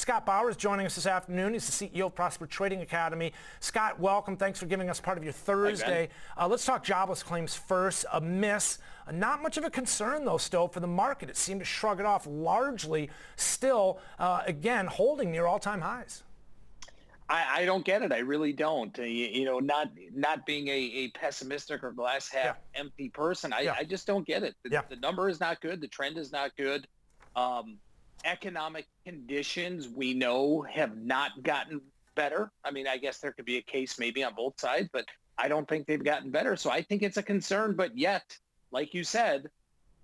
Scott Bauer is joining us this afternoon. He's the CEO of Prosper Trading Academy. Scott, welcome. Thanks for giving us part of your Thursday. Let's talk jobless claims first. A miss. Not much of a concern, though, still, for the market. It seemed to shrug it off largely, still, again, holding near all-time highs. I don't get it. I really don't. Not being a pessimistic or glass half empty person, I just don't get it. The number is not good. The trend is not good. Economic conditions, we know, have not gotten better. I mean, I guess there could be a case maybe on both sides, but I don't think they've gotten better. So I think it's a concern. But yet, like you said,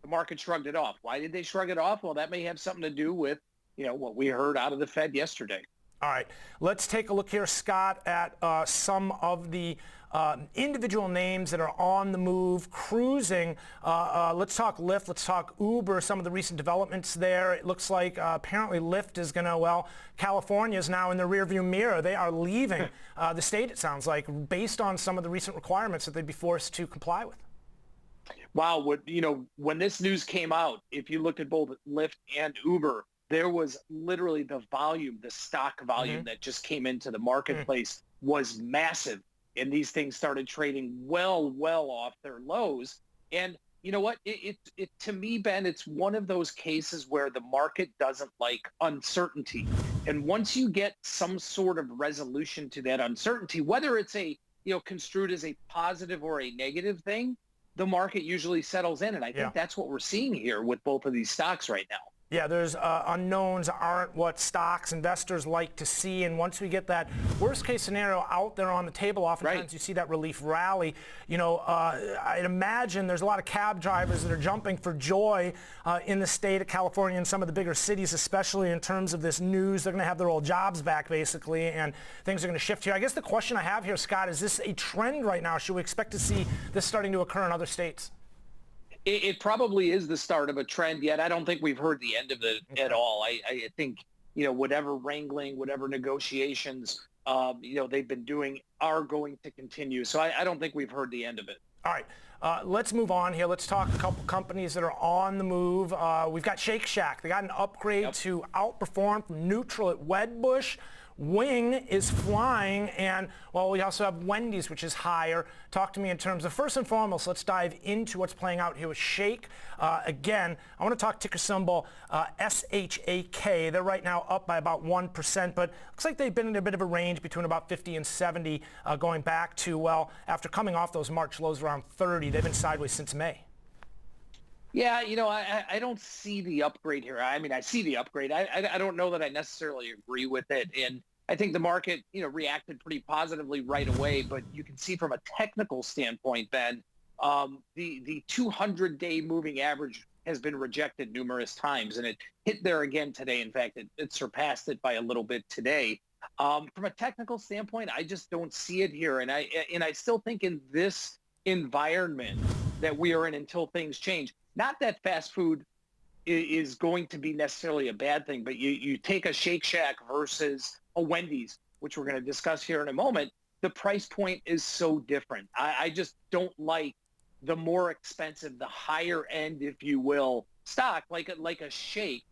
the market shrugged it off. Why did they shrug it off? Well, that may have something to do with, what we heard out of the Fed yesterday. All right, let's take a look here, Scott, at some of the individual names that are on the move, cruising. Let's talk LYFT. Let's talk Uber, some of the recent developments there. It looks like apparently LYFT is going to, California is now in the rearview mirror. They are leaving the state, it sounds like, based on some of the recent requirements that they'd be forced to comply with. Wow, when this news came out, if you looked at both LYFT and Uber, there was literally the stock volume that just came into the marketplace was massive. And these things started trading well off their lows. And you know what? It to me, Ben, it's one of those cases where the market doesn't like uncertainty. And once you get some sort of resolution to that uncertainty, whether it's construed as a positive or a negative thing, the market usually settles in. And I think that's what we're seeing here with both of these stocks right now. Yeah, there's unknowns aren't what stocks investors like to see, and once we get that worst case scenario out there on the table, oftentimes you see that relief rally. I'd imagine there's a lot of cab drivers that are jumping for joy in the state of California and some of the bigger cities, especially in terms of this news. They're going to have their old jobs back, basically, and things are going to shift here. I guess the question I have here, Scott, is this a trend right now? Should we expect to see this starting to occur in other states? It probably is the start of a trend, yet I don't think we've heard the end of it at all. I think, whatever wrangling, whatever negotiations, they've been doing are going to continue. So I don't think we've heard the end of it. All right. Let's move on here. Let's talk a couple companies that are on the move. We've got SHAK. They got an upgrade to outperform from neutral at Wedbush. Wing is flying, and we also have Wendy's, which is higher. Talk to me in terms of, first and foremost, let's dive into what's playing out here with SHAK. Again, I want to talk ticker symbol SHAK. They're right now up by about 1%, but looks like they've been in a bit of a range between about 50 and 70 going back to, after coming off those March lows around 30, they've been sideways since May. Yeah, I don't see the upgrade here. I mean, I see the upgrade. I don't know that I necessarily agree with it. And I think the market, reacted pretty positively right away. But you can see from a technical standpoint, Ben, the 200-day moving average has been rejected numerous times. And it hit there again today. In fact, it surpassed it by a little bit today. From a technical standpoint, I just don't see it here. And I still think in this environment that we are in until things change, not that fast food is going to be necessarily a bad thing, but you take a Shake Shack versus a Wendy's, which we're going to discuss here in a moment, the price point is so different. I just don't like the more expensive, the higher end, if you will, stock, like a Shake,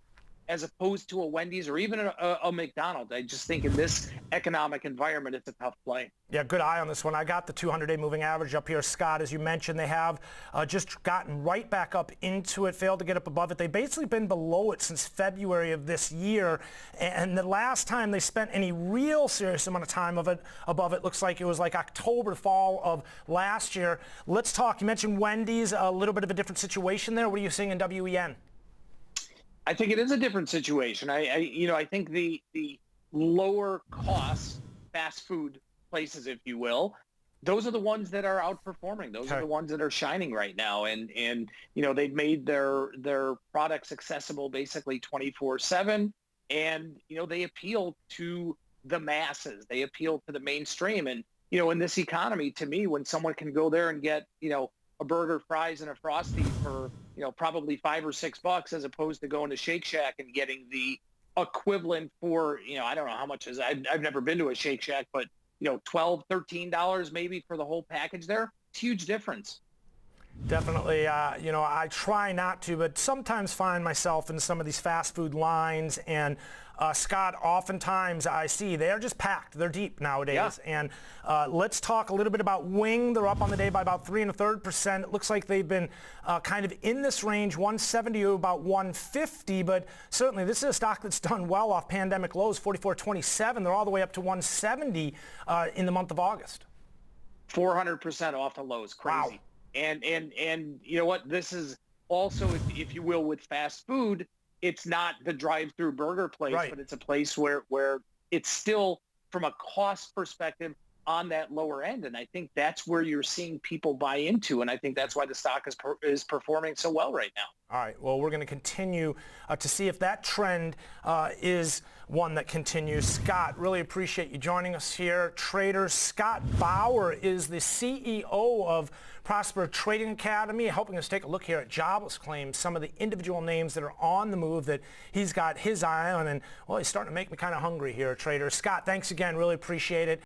as opposed to a Wendy's or even a McDonald's. I just think in this economic environment, it's a tough play. Yeah, good eye on this one. I got the 200-day moving average up here, Scott. As you mentioned, they have just gotten right back up into it, failed to get up above it. They've basically been below it since February of this year, and the last time they spent any real serious amount of time above it looks like it was like October, fall of last year. Let's talk. You mentioned Wendy's, a little bit of a different situation there. What are you seeing in WEN? I think it is a different situation. I think the lower cost fast food places, if you will, those are the ones that are outperforming. Those are the ones that are shining right now. And they've made their products accessible basically 24/7. And, they appeal to the masses. They appeal to the mainstream. And, in this economy, to me, when someone can go there and get, a burger, fries, and a Frosty for, probably $5 or $6 as opposed to going to Shake Shack and getting the equivalent for, I don't know how much is, I've never been to a Shake Shack, but, $12, $13 maybe for the whole package there. It's a huge difference. Definitely, you know, I try not to, but sometimes find myself in some of these fast food lines. And Scott, oftentimes I see they're just packed. They're deep nowadays. Yeah. And let's talk a little bit about Wing. They're up on the day by about 3 1/3%. It looks like they've been kind of in this range, 170 to about 150. But certainly this is a stock that's done well off pandemic lows, 44.27. They're all the way up to 170 in the month of August. 400% off the lows. Crazy. Wow. And you know what? This is also, if you will, with fast food, it's not the drive-through burger place, Right. but it's a place where it's still, from a cost perspective, on that lower end. And I think that's where you're seeing people buy into. And I think that's why the stock is performing so well right now. All right. Well, we're going to continue to see if that trend is one that continues. Scott, really appreciate you joining us here. Trader Scott Bauer is the CEO of Prosper Trading Academy, helping us take a look here at jobless claims, some of the individual names that are on the move that he's got his eye on. And, well, he's starting to make me kind of hungry here, Trader. Scott, thanks again. Really appreciate it.